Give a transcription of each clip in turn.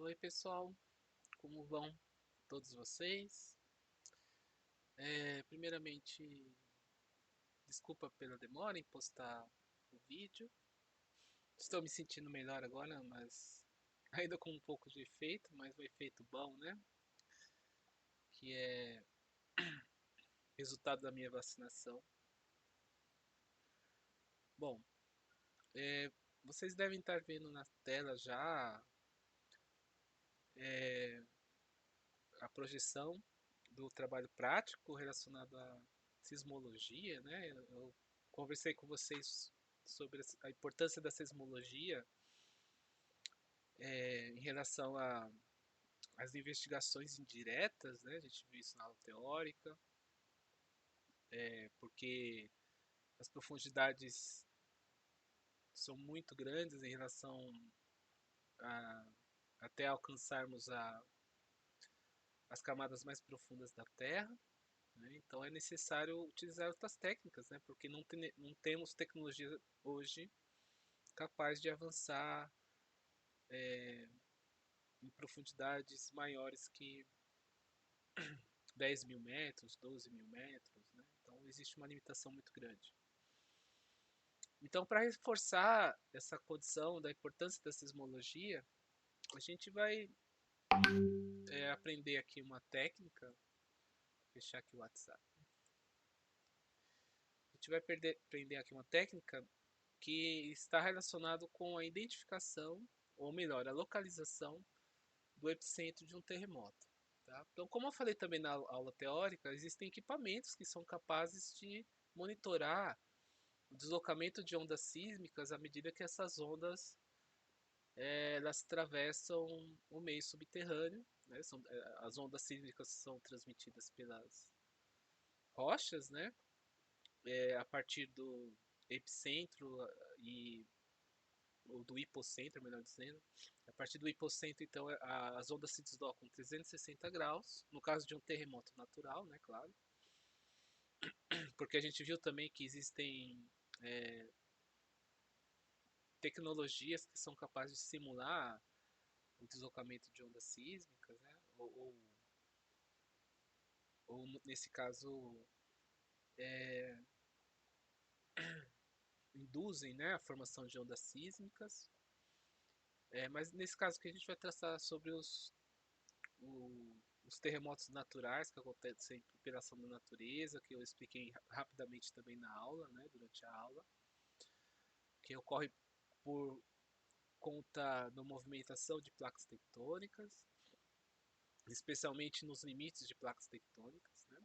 Oi, pessoal, como vão todos vocês? Primeiramente, desculpa pela demora em postar o vídeo. Estou me sentindo melhor agora, mas ainda com um pouco de efeito, mas um efeito bom, né? Que é resultado da minha vacinação. Bom, é, vocês devem estar vendo na tela já é, a projeção do trabalho prático relacionado à sismologia, né? Eu conversei com vocês sobre a importância da sismologia em relação às investigações indiretas, né? A gente viu isso na aula teórica, porque as profundidades são muito grandes em relação a até alcançarmos as camadas mais profundas da Terra. Né? Então é necessário utilizar outras técnicas, né? Porque não temos tecnologia hoje capaz de avançar em profundidades maiores que 10 mil metros, 12 mil metros. Né? Então existe uma limitação muito grande. Então, para reforçar essa condição da importância da sismologia, a gente vai aprender aqui uma técnica. Vou fechar aqui o WhatsApp. A gente vai aprender aqui uma técnica que está relacionado com a identificação, ou melhor, a localização do epicentro de um terremoto. Tá? Então, como eu falei também na aula teórica, existem equipamentos que são capazes de monitorar o deslocamento de ondas sísmicas à medida que essas ondas elas atravessam o meio subterrâneo. Né? As ondas sísmicas são transmitidas pelas rochas, né? A partir do epicentro e ou do hipocentro, melhor dizendo. A partir do hipocentro, então, as ondas se deslocam 360 graus, no caso de um terremoto natural, né, claro, porque a gente viu também que existem é, tecnologias que são capazes de simular o deslocamento de ondas sísmicas, né, ou nesse caso, induzem, né, a formação de ondas sísmicas. Mas nesse caso que a gente vai traçar sobre os terremotos naturais que acontecem por operação da natureza, que eu expliquei rapidamente também na aula, né, durante a aula, que ocorre por conta da movimentação de placas tectônicas, especialmente nos limites de placas tectônicas, né?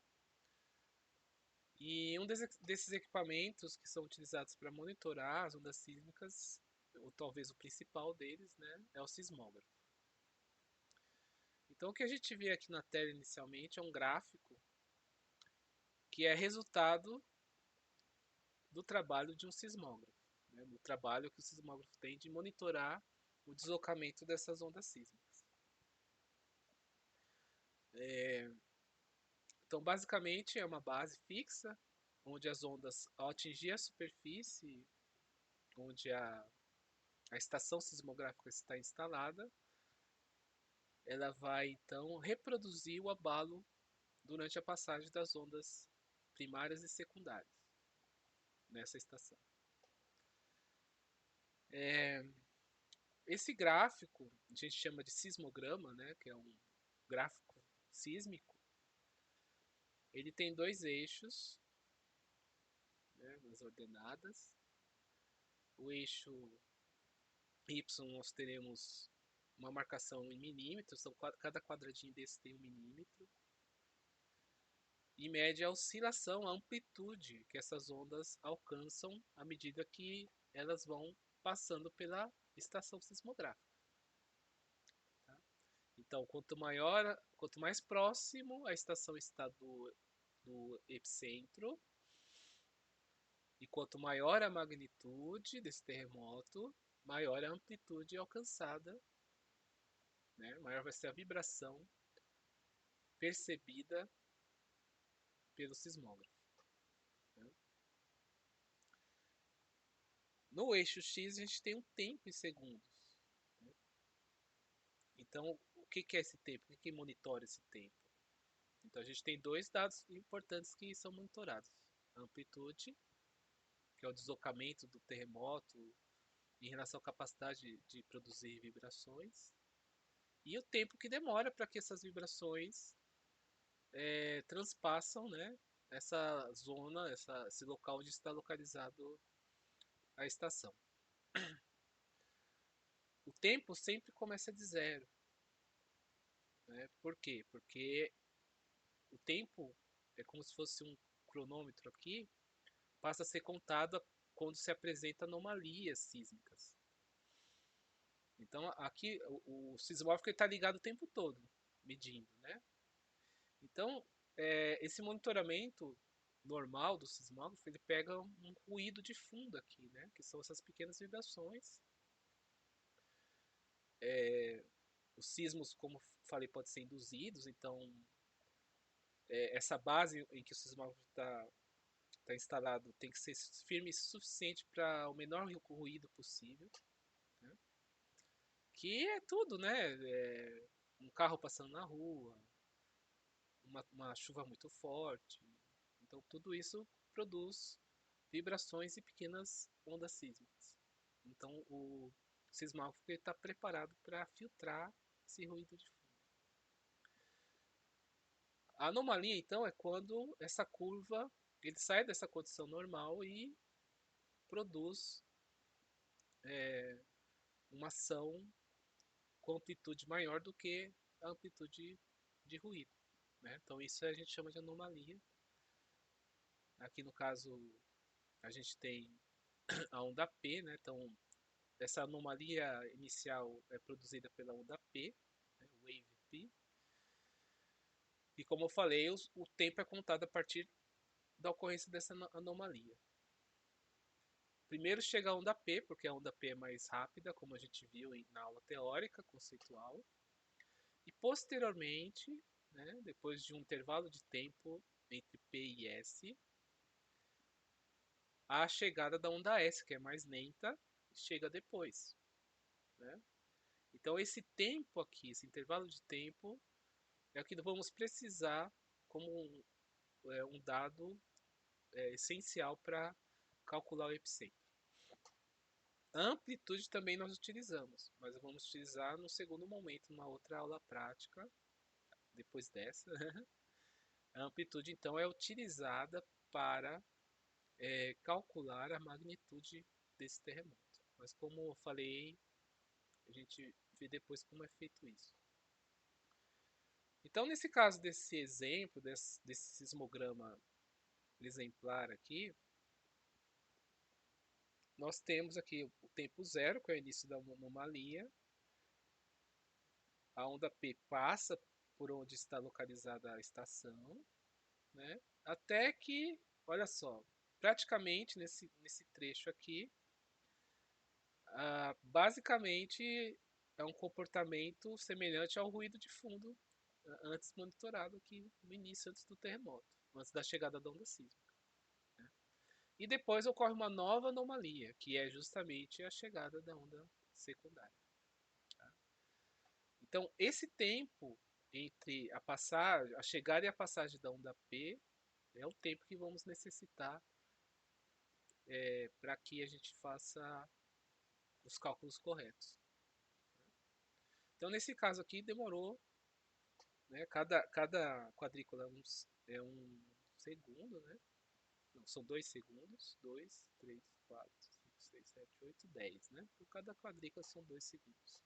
E um desses equipamentos que são utilizados para monitorar as ondas sísmicas, ou talvez o principal deles, né, é o sismógrafo. Então o que a gente vê aqui na tela inicialmente é um gráfico que é resultado do trabalho de um sismógrafo, né, do trabalho que o sismógrafo tem de monitorar o deslocamento dessas ondas sísmicas. Então, basicamente, é uma base fixa, onde as ondas, ao atingir a superfície, onde a estação sismográfica está instalada, ela vai então reproduzir o abalo durante a passagem das ondas primárias e secundárias nessa estação. Esse gráfico a gente chama de sismograma, né, que é um gráfico sísmico. Ele tem dois eixos, né, nas ordenadas. O eixo Y nós teremos uma marcação em milímetros, então cada quadradinho desse tem 1 milímetro. E mede a oscilação, a amplitude que essas ondas alcançam à medida que elas vão passando pela estação sismográfica. Tá? Então, quanto mais próximo a estação está do epicentro, e quanto maior a magnitude desse terremoto, maior a amplitude alcançada, né? Maior vai ser a vibração percebida pelo sismógrafo. Né? No eixo X a gente tem um tempo em segundos. Né? Então, o que que é esse tempo? O que que monitora esse tempo? Então, a gente tem dois dados importantes que são monitorados: a amplitude, que é o deslocamento do terremoto em relação à capacidade de produzir vibrações, e o tempo que demora para que essas vibrações transpassam, né, essa zona, esse local onde está localizado a estação. O tempo sempre começa de zero, né? Por quê? Porque o tempo é como se fosse um cronômetro aqui, passa a ser contado quando se apresenta anomalias sísmicas. Então aqui o sismógrafo está ligado o tempo todo, medindo, né? Então esse monitoramento normal do sismógrafo, ele pega um ruído de fundo aqui, né? Que são essas pequenas vibrações. Os sismos, como falei, podem ser induzidos, então essa base em que o sismógrafo está instalado tem que ser firme o suficiente para o menor ruído possível, né? Que é tudo, né? Um carro passando na rua, uma chuva muito forte. Então, tudo isso produz vibrações e pequenas ondas sísmicas. Então, o sismógrafo está preparado para filtrar esse ruído de fundo. A anomalia, então, é quando essa curva ele sai dessa condição normal e produz uma ação com amplitude maior do que a amplitude de ruído, né? Então, isso a gente chama de anomalia. Aqui no caso, a gente tem a onda P, né? Então, essa anomalia inicial é produzida pela onda P, né? Wave P. E como eu falei, o tempo é contado a partir da ocorrência dessa anomalia. Primeiro chega a onda P, porque a onda P é mais rápida, como a gente viu na aula teórica, conceitual. E posteriormente, né, depois de um intervalo de tempo entre P e S, a chegada da onda S, que é mais lenta, chega depois, né? Então esse tempo aqui, esse intervalo de tempo, é o que vamos precisar como um dado essencial para calcular o epicentro. A amplitude também nós utilizamos, mas vamos utilizar no segundo momento, numa outra aula prática, depois dessa. A amplitude então é utilizada para calcular a magnitude desse terremoto. Mas como eu falei, a gente vê depois como é feito isso. Então, nesse caso desse exemplo, desse sismograma exemplar aqui, nós temos aqui o tempo zero, que é o início da anomalia. A onda P passa por onde está localizada a estação, né? Até que, olha só, praticamente nesse trecho aqui, basicamente é um comportamento semelhante ao ruído de fundo antes monitorado aqui no início, antes do terremoto, antes da chegada da onda sísmica, né? E depois ocorre uma nova anomalia, que é justamente a chegada da onda secundária, tá? Então, esse tempo entre a chegada e a passagem da onda P é o tempo que vamos necessitar para que a gente faça os cálculos corretos. Então, nesse caso aqui, demorou, né? Cada quadrícula é um segundo, né? Não, são 2 segundos. 2, 3, 4, 5, 6, 7, 8, 10, né? Por cada quadrícula são 2 segundos.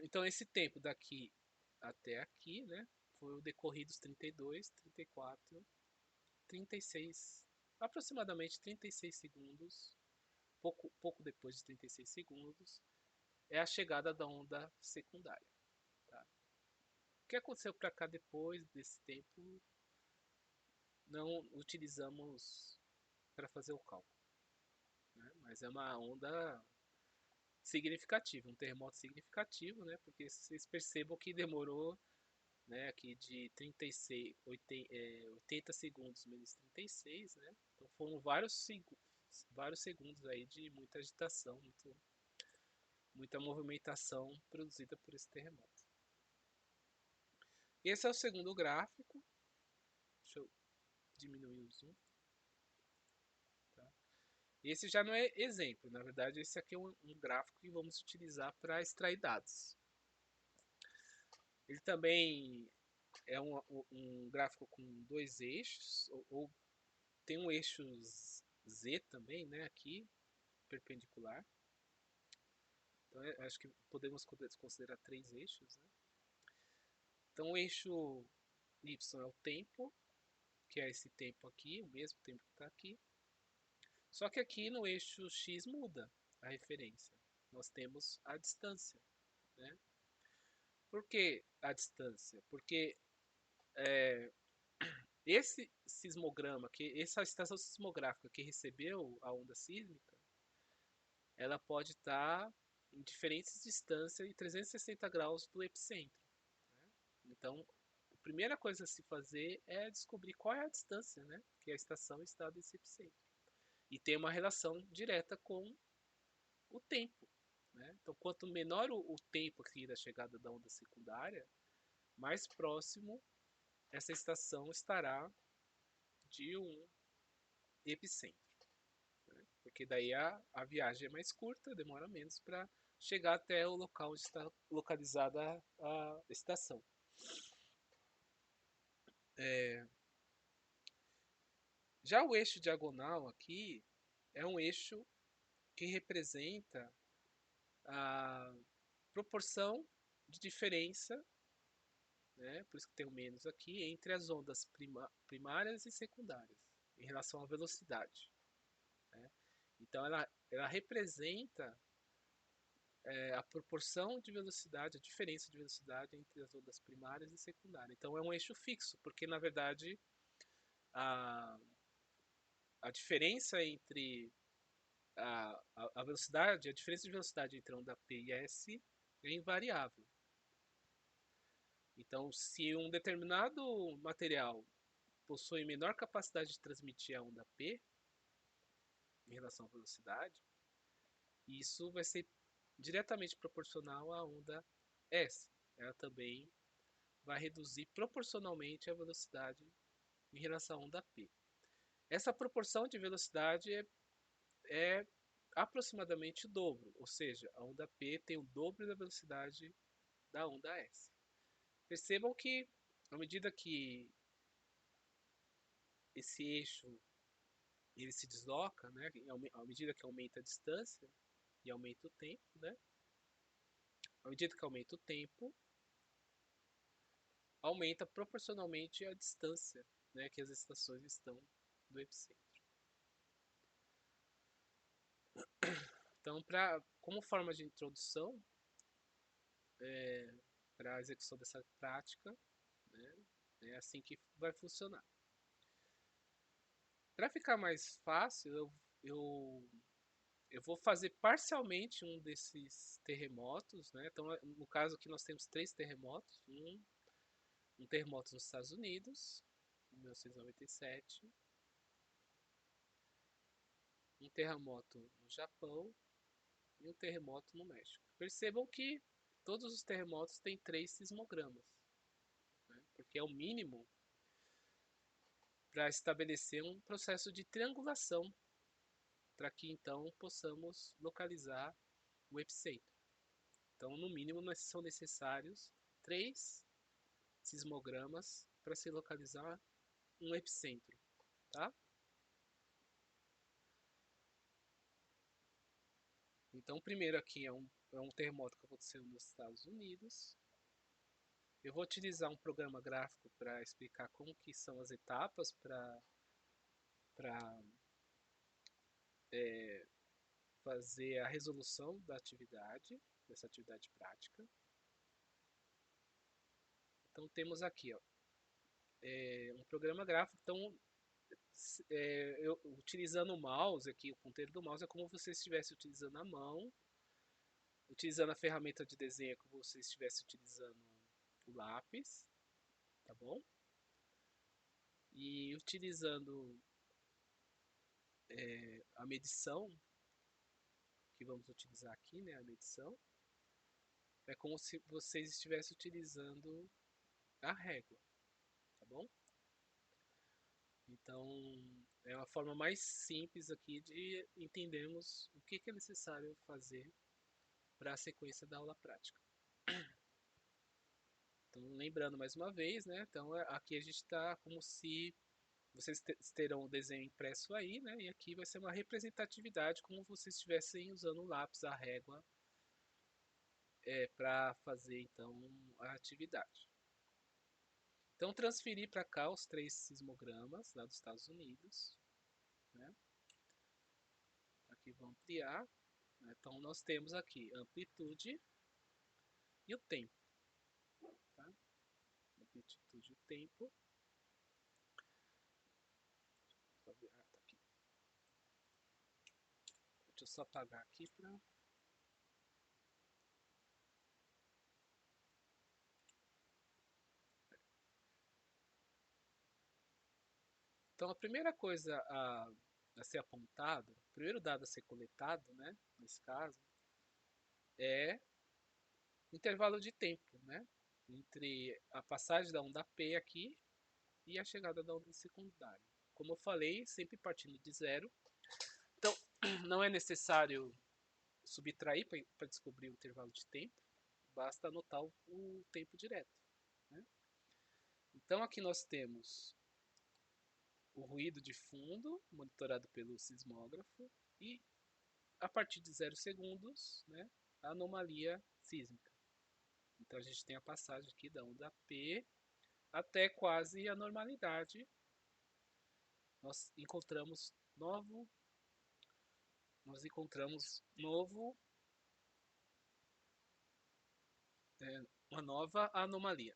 Então, esse tempo daqui até aqui, né? Foi o decorrido dos 32, 34, 36, aproximadamente 36 segundos, pouco depois de 36 segundos, é a chegada da onda secundária, tá? O que aconteceu para cá depois desse tempo, não utilizamos para fazer o cálculo, né? Mas é uma onda significativa, um terremoto significativo, né? Porque vocês percebam que demorou, né, aqui de 36, 80 segundos menos 36, né? Então foram vários segundos aí de muita agitação, muito, muita movimentação produzida por esse terremoto. Esse é o segundo gráfico. Deixa eu diminuir o zoom. Tá? Esse já não é exemplo, na verdade, esse aqui é um gráfico que vamos utilizar para extrair dados. Ele também é um gráfico com dois eixos, ou tem um eixo Z também, né, aqui, perpendicular. Então, acho que podemos considerar três eixos. Né? Então, o eixo Y é o tempo, que é esse tempo aqui, o mesmo tempo que está aqui. Só que aqui no eixo X muda a referência. Nós temos a distância. Né? Por que a distância? Porque esse sismograma, essa estação sismográfica que recebeu a onda sísmica, ela pode estar em diferentes distâncias e 360 graus do epicentro. Né? Então, a primeira coisa a se fazer é descobrir qual é a distância, né, que a estação está desse epicentro. E tem uma relação direta com o tempo. Né? Então, quanto menor o tempo aqui da chegada da onda secundária, mais próximo essa estação estará de um epicentro. Né? Porque daí a viagem é mais curta, demora menos para chegar até o local onde está localizada a estação. Já o eixo diagonal aqui é um eixo que representa a proporção de diferença, né, por isso que tem o menos aqui, entre as ondas primárias e secundárias, em relação à velocidade. Né? Então ela representa a proporção de velocidade, a diferença de velocidade entre as ondas primárias e secundárias. Então é um eixo fixo, porque na verdade a, a diferença entre a velocidade, a diferença de velocidade entre a onda P e S é invariável. Então, se um determinado material possui menor capacidade de transmitir a onda P em relação à velocidade, isso vai ser diretamente proporcional à onda S. Ela também vai reduzir proporcionalmente a velocidade em relação à onda P. Essa proporção de velocidade é aproximadamente o dobro, ou seja, a onda P tem o dobro da velocidade da onda S. Percebam que, à medida que esse eixo ele se desloca, né, à medida que aumenta a distância e aumenta o tempo, né, à medida que aumenta o tempo, aumenta proporcionalmente a distância, né, que as estações estão do epicentro. Então, como forma de introdução para a execução dessa prática, né, é assim que vai funcionar. Para ficar mais fácil, eu vou fazer parcialmente um desses terremotos. Né? Então, no caso aqui, nós temos três terremotos. Um terremoto nos Estados Unidos, em 1997. Um terremoto no Japão e um terremoto no México. Percebam que todos os terremotos têm três sismogramas, né? Porque é o mínimo para estabelecer um processo de triangulação, para que então possamos localizar o epicentro. Então, no mínimo, são necessários três sismogramas para se localizar um epicentro. Tá? Então, o primeiro aqui é um terremoto que aconteceu nos Estados Unidos. Eu vou utilizar um programa gráfico para explicar como que são as etapas para fazer a resolução dessa atividade prática. Então temos aqui um programa gráfico. Então, utilizando o mouse aqui, o ponteiro do mouse é como se você estivesse utilizando a mão, utilizando a ferramenta de desenho como se você estivesse utilizando o lápis, tá bom? E utilizando a medição, que vamos utilizar aqui, né, a medição, é como se vocês estivessem utilizando a régua, tá bom? Então, é uma forma mais simples aqui de entendermos o que é necessário fazer para a sequência da aula prática. Então, lembrando mais uma vez, né? Então, aqui a gente está como se vocês terão o desenho impresso aí, né? E aqui vai ser uma representatividade como vocês estivessem usando o lápis, a régua, para fazer então a atividade. Então, transferir para cá os 3 sismogramas lá dos Estados Unidos, né? Aqui vou ampliar, né? Então, nós temos aqui amplitude e o tempo, tá? Amplitude e o tempo. Tá aqui. Deixa eu só apagar aqui para. Então, a primeira coisa a ser apontado, o primeiro dado a ser coletado, né, nesse caso, é o intervalo de tempo, né, entre a passagem da onda P aqui e a chegada da onda secundária. Como eu falei, sempre partindo de zero. Então, não é necessário subtrair para descobrir o intervalo de tempo, basta anotar o tempo direto, né? Então, aqui nós temos o ruído de fundo, monitorado pelo sismógrafo, e a partir de 0 segundos, né, a anomalia sísmica. Então a gente tem a passagem aqui da onda P até quase a normalidade. Nós encontramos novo, uma nova anomalia.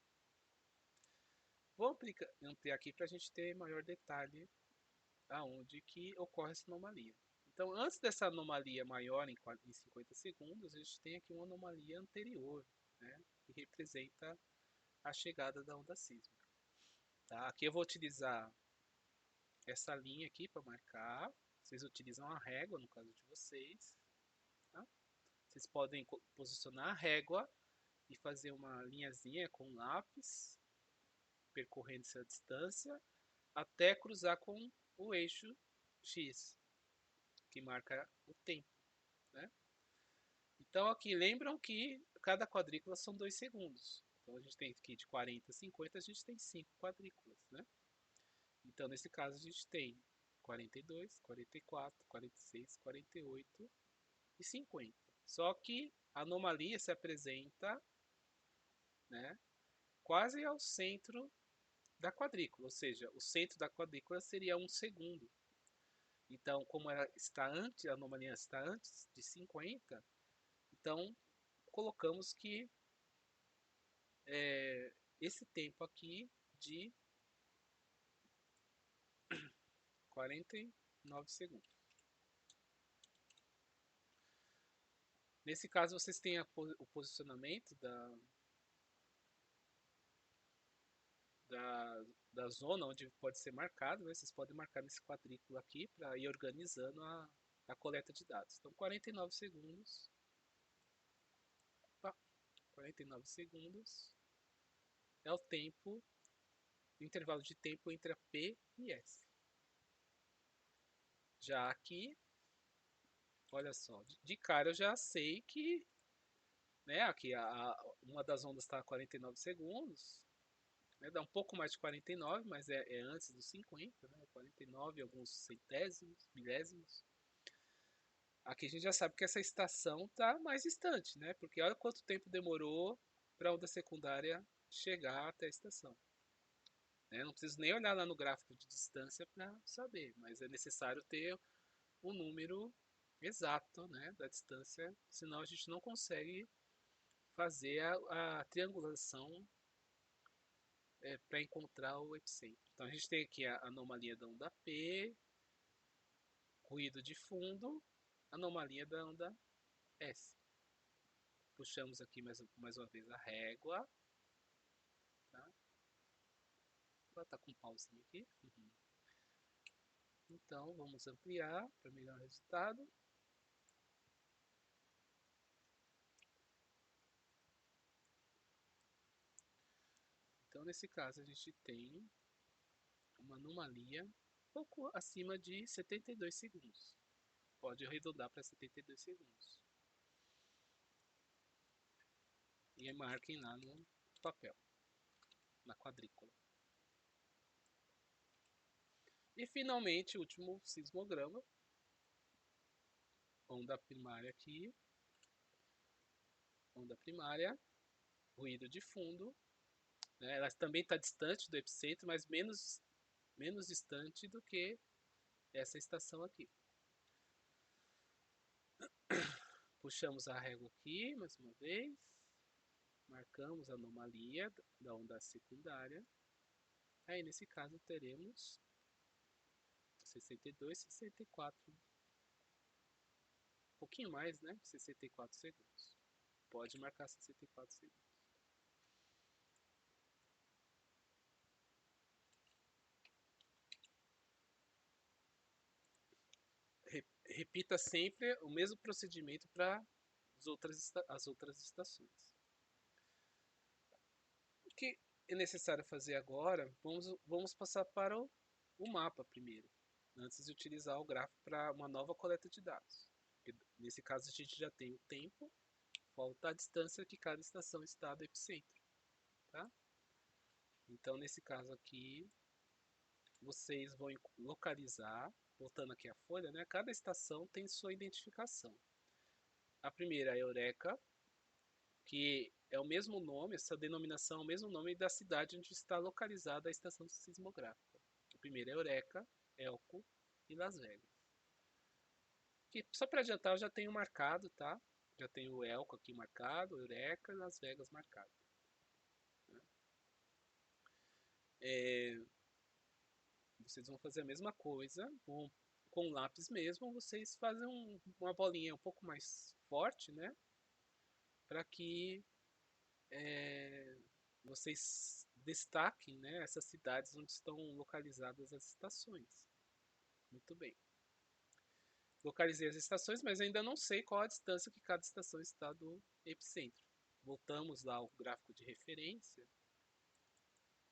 Vou ampliar aqui para a gente ter maior detalhe aonde que ocorre essa anomalia. Então, antes dessa anomalia maior em 50 segundos, a gente tem aqui uma anomalia anterior, né, que representa a chegada da onda sísmica. Tá? Aqui eu vou utilizar essa linha aqui para marcar. Vocês utilizam a régua no caso de vocês. Tá? Vocês podem posicionar a régua e fazer uma linhazinha com lápis, percorrendo essa distância, até cruzar com o eixo X, que marca o tempo. Né? Então aqui lembram que cada quadrícula são 2 segundos. Então a gente tem aqui de 40 a 50, a gente tem 5 quadrículas. Né? Então nesse caso a gente tem 42, 44, 46, 48 e 50. Só que a anomalia se apresenta, né, quase ao centro da quadrícula, ou seja, o centro da quadrícula seria 1 segundo. Então, como ela está antes, a anomalia está antes de 50, então colocamos que esse tempo aqui de 49 segundos. Nesse caso, vocês têm o posicionamento da zona onde pode ser marcado, né? Vocês podem marcar nesse quadrículo aqui para ir organizando a coleta de dados. Então, 49 segundos. Opa, 49 segundos é o tempo, o intervalo de tempo entre a P e S. Já aqui, olha só, de cara eu já sei que, né, aqui uma das ondas está a 49 segundos, né, dá um pouco mais de 49, mas é antes dos 50, né, 49 alguns centésimos, milésimos. Aqui a gente já sabe que essa estação está mais distante, né, porque olha quanto tempo demorou para a onda secundária chegar até a estação. Né? Não preciso nem olhar lá no gráfico de distância para saber, mas é necessário ter o número exato, né, da distância, senão a gente não consegue fazer a triangulação para encontrar o epicentro. Então a gente tem aqui a anomalia da onda P, ruído de fundo, anomalia da onda S. Puxamos aqui mais uma vez a régua. Tá? Ela está com um pauzinho aqui. Uhum. Então vamos ampliar para melhor resultado. Então, nesse caso, a gente tem uma anomalia um pouco acima de 72 segundos. Pode arredondar para 72 segundos. E marquem lá no papel, na quadrícula. E finalmente, o último sismograma. Onda primária aqui. Onda primária. Ruído de fundo. Né? Ela também está distante do epicentro, mas menos distante do que essa estação aqui. Puxamos a régua aqui, mais uma vez. Marcamos a anomalia da onda secundária. Aí, nesse caso, teremos 62, 64. Um pouquinho mais, né? 64 segundos. Pode marcar 64 segundos. Repita sempre o mesmo procedimento para as outras estações. O que é necessário fazer agora? Vamos passar para o mapa primeiro, antes de utilizar o gráfico para uma nova coleta de dados. Nesse caso, a gente já tem o tempo, falta a distância que cada estação está do epicentro. Tá? Então, nesse caso aqui, vocês vão localizar, voltando aqui a folha, né? Cada estação tem sua identificação. A primeira é Eureka, que é o mesmo nome, essa denominação é o mesmo nome da cidade onde está localizada a estação sismográfica. A primeira é Eureka, Elko e Las Vegas. Que, só para adiantar, eu já tenho marcado, tá? Já tenho o Elko aqui marcado, Eureka e Las Vegas marcado. Vocês vão fazer a mesma coisa, com lápis mesmo, vocês fazem uma bolinha um pouco mais forte, né? Para que vocês destaquem, né, essas cidades onde estão localizadas as estações. Muito bem. Localizei as estações, mas ainda não sei qual a distância que cada estação está do epicentro. Voltamos lá ao gráfico de referência.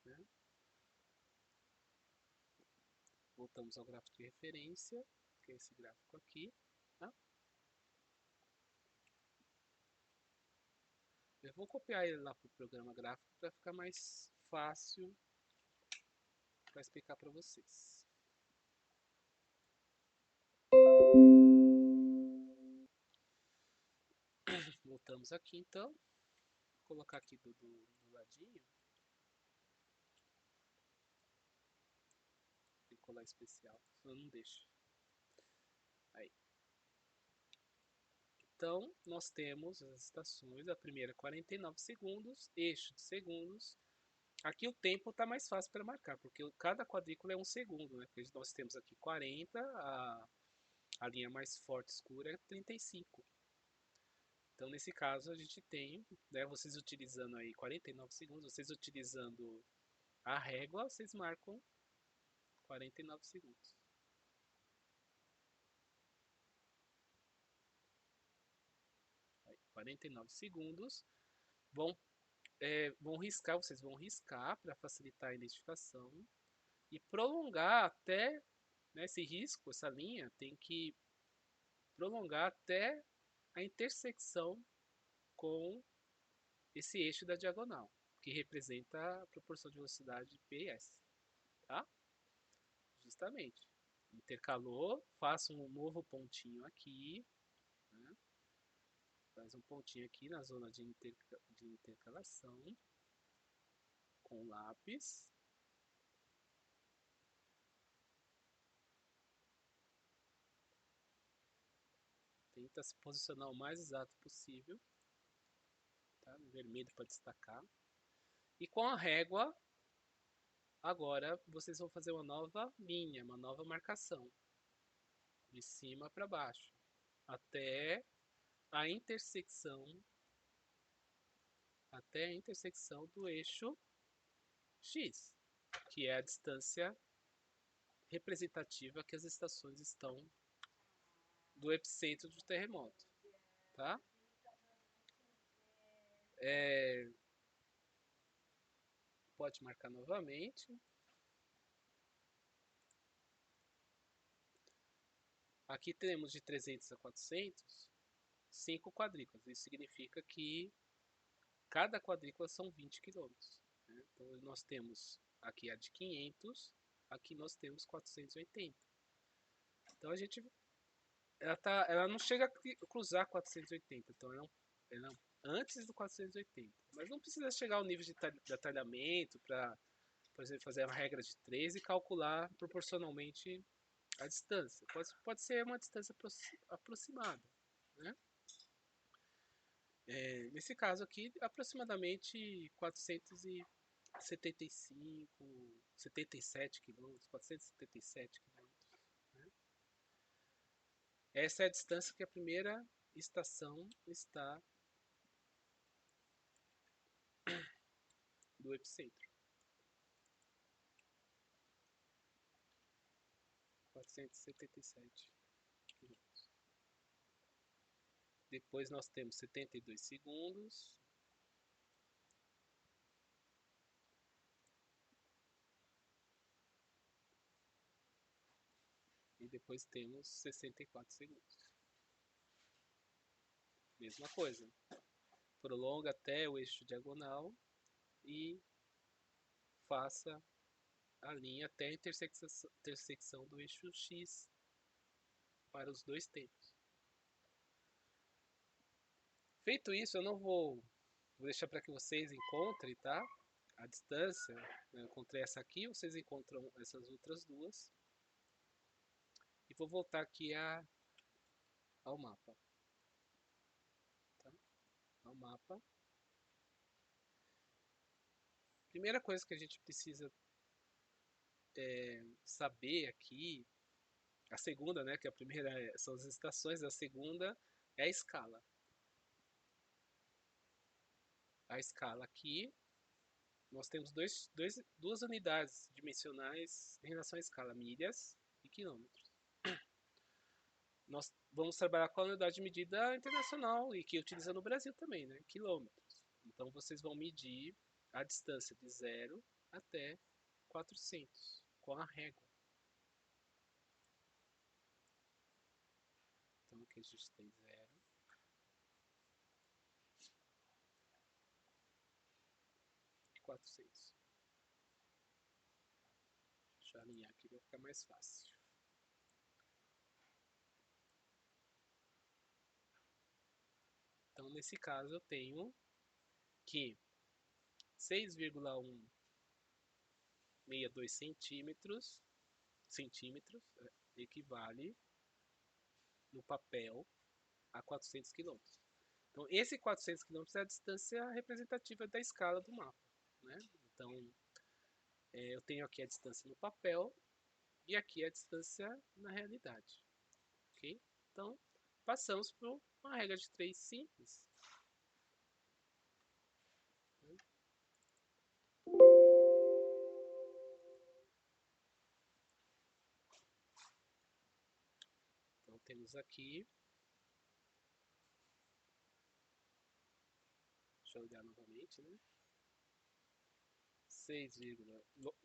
Né? Voltamos ao gráfico de referência, que é esse gráfico aqui. Tá? Eu vou copiar ele lá para o programa gráfico para ficar mais fácil para explicar para vocês. Voltamos aqui então. Vou colocar aqui do ladinho. Tem colar especial, senão não deixa. Aí. Então, nós temos as estações. A primeira 49 segundos, eixo de segundos. Aqui o tempo está mais fácil para marcar, porque cada quadrícula é um segundo, né? Porque nós temos aqui 40, a linha mais forte escura é 35. Então, nesse caso, a gente tem, né, vocês utilizando aí 49 segundos, vocês utilizando a régua, vocês marcam 49 segundos. Aí, 49 segundos. Vão riscar, vocês vão riscar para facilitar a identificação e prolongar até, né, esse risco, essa linha tem que prolongar até a intersecção com esse eixo da diagonal, que representa a proporção de velocidade P e S, tá? Justamente. Intercalou, faça um novo pontinho aqui, né? Faz um pontinho aqui na zona de intercalação com lápis. Tenta se posicionar o mais exato possível, tá? Vermelho para destacar. E com a régua, agora vocês vão fazer uma nova linha, uma nova marcação, de cima para baixo, até a intersecção do eixo X, que é a distância representativa que as estações estão do epicentro do terremoto, tá? pode marcar novamente. Aqui temos de 300 a 400, 5 quadrículas. Isso significa que cada quadrícula são 20 quilômetros. Né? Então nós temos aqui a de 500, aqui nós temos 480. Então a gente, ela não chega a cruzar 480, então ela é antes do 480. Mas não precisa chegar ao nível de detalhamento para, por exemplo, fazer a regra de 3 e calcular proporcionalmente a distância. Pode ser uma distância aproximada. Né? Nesse caso aqui, aproximadamente 475, 77 quilômetros, 477 quilômetros. Né? Essa é a distância que a primeira estação está do epicentro. 477 quilômetros. Depois nós temos 72 segundos. E depois temos 64 segundos. Mesma coisa. Prolonga até o eixo diagonal e faça a linha até a intersecção do eixo X para os dois tempos. Feito isso, eu não vou deixar para que vocês encontrem, tá? A distância. Eu encontrei essa aqui, vocês encontram essas outras duas. E vou voltar aqui ao mapa. Tá? Ao mapa. Primeira coisa que a gente precisa saber aqui, a segunda, né, que a primeira são as estações, a segunda é a escala. A escala aqui, nós temos duas unidades dimensionais em relação à escala, milhas e quilômetros. Nós vamos trabalhar com a unidade de medida internacional e que utiliza no Brasil também, né, quilômetros. Então vocês vão medir a distância de 0 até 400 com a régua. Então aqui a gente tem 0. E 400. Deixa eu alinhar aqui para ficar mais fácil. Então, nesse caso, eu tenho que 6,162 centímetros equivale no papel a 400 quilômetros. Então, esse 400 quilômetros é a distância representativa da escala do mapa. Né? Então, eu tenho aqui a distância no papel e aqui a distância na realidade. Okay? Então, passamos por uma regra de 3 simples. Então, temos aqui. Deixa eu olhar novamente, né? 6,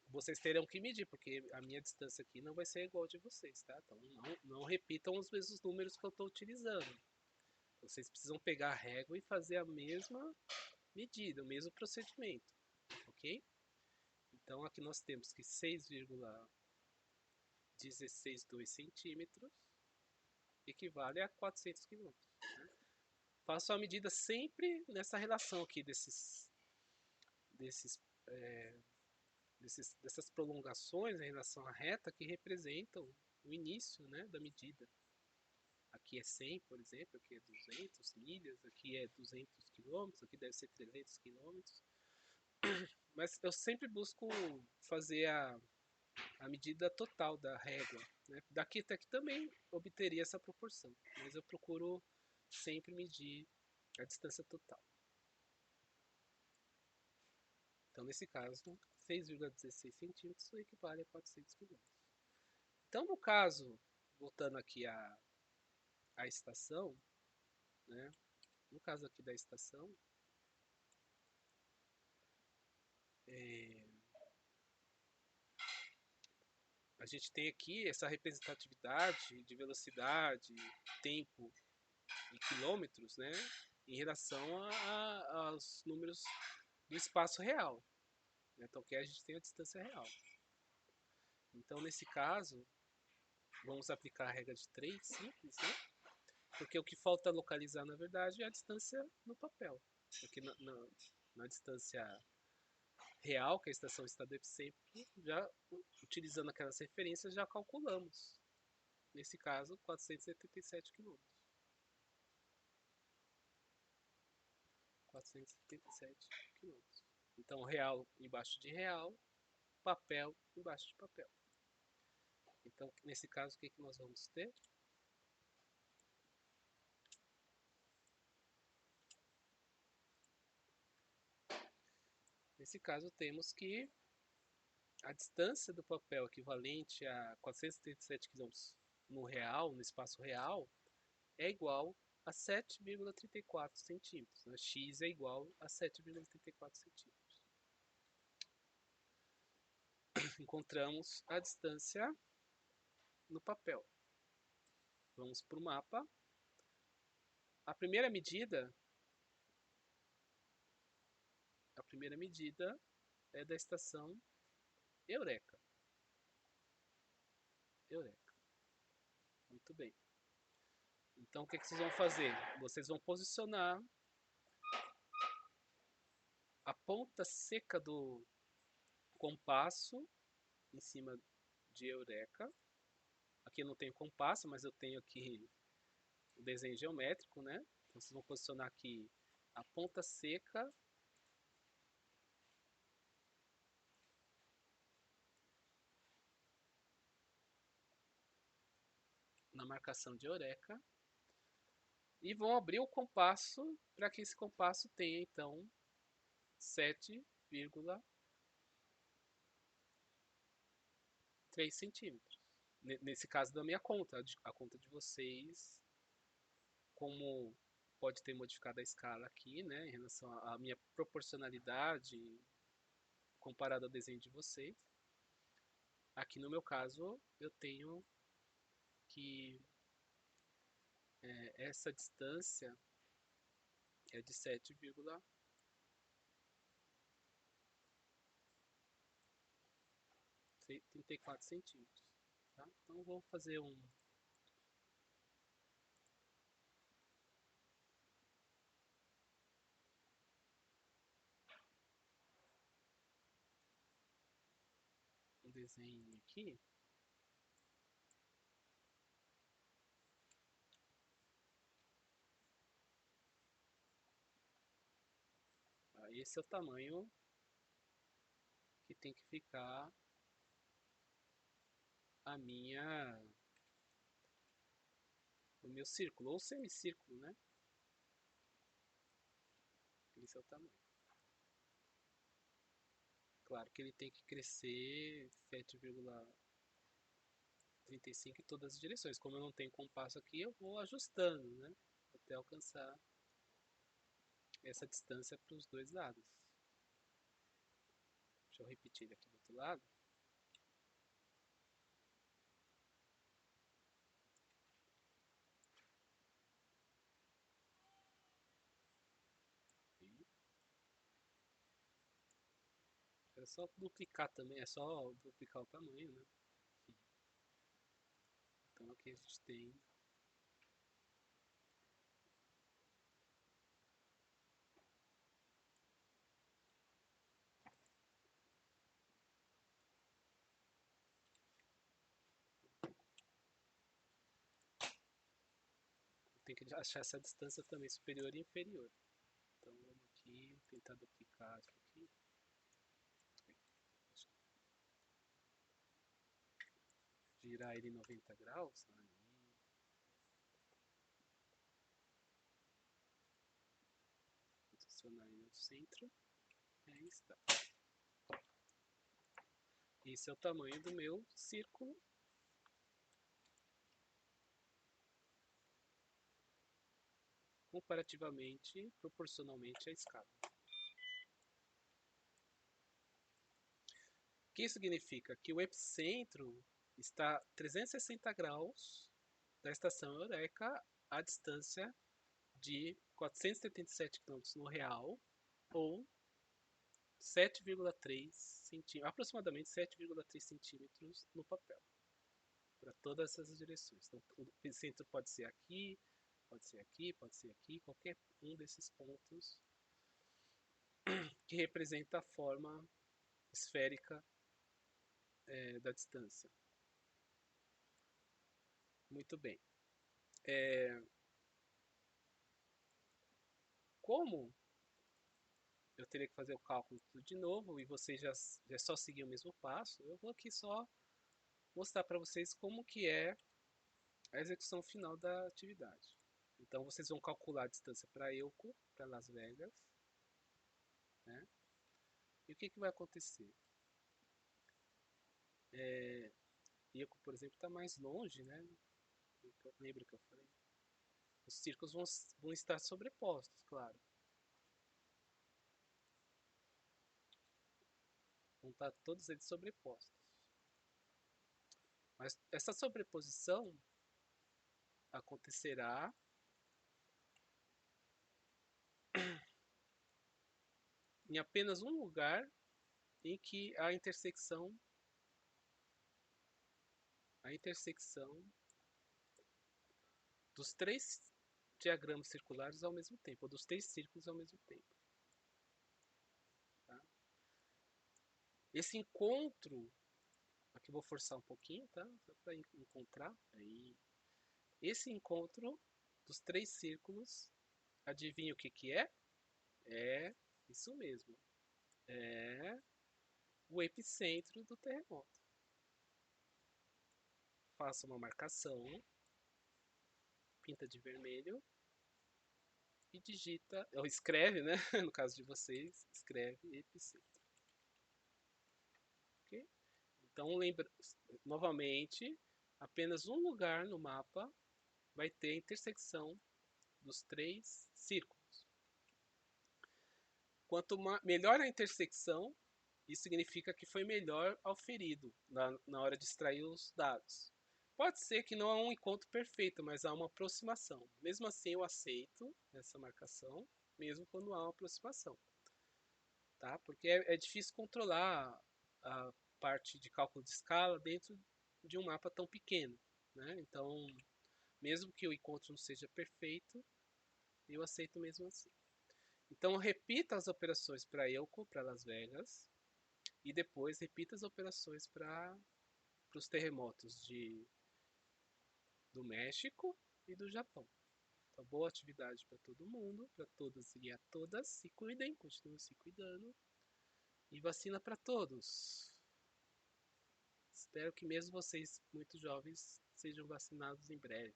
vocês terão que medir, porque a minha distância aqui não vai ser igual de vocês, tá? Então não repitam os mesmos números que eu estou utilizando. Vocês precisam pegar a régua e fazer a mesma medida, o mesmo procedimento, ok? Então aqui nós temos que 6,162 centímetros equivale a 400 quilômetros. Né? Faço a medida sempre nessa relação aqui dessas prolongações em relação à reta que representam o início, né, da medida. Aqui é 100, por exemplo, aqui é 200 milhas, aqui é 200 quilômetros, aqui deve ser 300 quilômetros. Mas eu sempre busco fazer a medida total da régua. Né? Daqui até aqui também obteria essa proporção, mas eu procuro sempre medir a distância total. Então, nesse caso, 6,16 centímetros equivale a 400 quilômetros. Então, no caso, voltando aqui à estação, né? No caso aqui da estação, a gente tem aqui essa representatividade de velocidade, tempo e quilômetros, né, em relação aos números do espaço real. Né? Então, aqui a gente tem a distância real. Então, nesse caso, vamos aplicar a regra de 3 simples, né? Porque o que falta localizar, na verdade, é a distância no papel. Porque na distância real, que a estação está do epicentro, já utilizando aquelas referências, já calculamos. Nesse caso, 477 quilômetros. 477 quilômetros. Então, real embaixo de real, papel embaixo de papel. Então, nesse caso, o que, que nós vamos ter? Nesse caso, temos que a distância do papel equivalente a 437 km no real, no espaço real, é igual a 7,34 centímetros. Né? X é igual a 7,34 centímetros. Encontramos a distância no papel. Vamos para o mapa. A primeira medida é da estação Eureka. Eureka. Muito bem. Então, o que, que vocês vão fazer? Vocês vão posicionar a ponta seca do compasso em cima de Eureka. Aqui eu não tenho compasso, mas eu tenho aqui o desenho geométrico, né? Então, vocês vão posicionar aqui a ponta seca na marcação de Eureka e vão abrir o compasso para que esse compasso tenha, então, 7,3 centímetros. Nesse caso da minha conta, a conta de vocês, como pode ter modificado a escala aqui, né, em relação à minha proporcionalidade comparada ao desenho de vocês. Aqui no meu caso, eu tenho que essa distância é de 7,34 centímetros. Tá? Então, vou fazer um desenho aqui. Esse é o tamanho que tem que ficar o meu círculo, ou semicírculo, né? Esse é o tamanho. Claro que ele tem que crescer 7,35 em todas as direções. Como eu não tenho compasso aqui, eu vou ajustando, né? Até alcançar essa distância para os dois lados. Deixa eu repetir aqui do outro lado. É só duplicar também, é só duplicar o tamanho, né? Então aqui a gente tem que achar essa distância também superior e inferior. Então vamos aqui tentar duplicar isso aqui. Girar ele 90 graus. Aí. Posicionar ele no centro. E aí está. Esse é o tamanho do meu círculo. Comparativamente, proporcionalmente à escala. O que significa? Que o epicentro está 360 graus da estação Eureka à distância de 477 quilômetros no real, ou 7,3 centímetros, aproximadamente 7,3 centímetros no papel, para todas essas direções. Então, o centro pode ser aqui, pode ser aqui, pode ser aqui, qualquer um desses pontos que representa a forma esférica da distância. Muito bem. Como eu teria que fazer o cálculo tudo de novo e vocês já só seguir o mesmo passo, eu vou aqui só mostrar para vocês como que é a execução final da atividade. Então vocês vão calcular a distância para Elko, para Las Vegas, né? E o que, que vai acontecer? Elko, por exemplo, está mais longe, né? Lembra que eu falei? Os círculos vão estar sobrepostos, claro. Vão estar todos eles sobrepostos. Mas essa sobreposição acontecerá em apenas um lugar em que a intersecção dos três diagramas circulares ao mesmo tempo, ou dos três círculos ao mesmo tempo. Tá? Esse encontro, aqui eu vou forçar um pouquinho, tá? Só para encontrar. Aí. Esse encontro dos três círculos, adivinha o que, que é? É isso mesmo. É o epicentro do terremoto. Faça uma marcação, pinta de vermelho e digita, ou escreve, né? No caso de vocês, escreve epicentro. Ok? Então, lembra, novamente, apenas um lugar no mapa vai ter a intersecção dos três círculos. Quanto melhor a intersecção, isso significa que foi melhor auferido na hora de extrair os dados. Pode ser que não há um encontro perfeito, mas há uma aproximação. Mesmo assim, eu aceito essa marcação, mesmo quando há uma aproximação. Tá? Porque é difícil controlar a parte de cálculo de escala dentro de um mapa tão pequeno. Né? Então, mesmo que o encontro não seja perfeito, eu aceito mesmo assim. Então, repita as operações para Elko, para Las Vegas, e depois repita as operações para os terremotos do México e do Japão. Então, boa atividade para todo mundo, para todas e a todas. Se cuidem, continuem se cuidando. E vacina para todos. Espero que mesmo vocês muito jovens sejam vacinados em breve.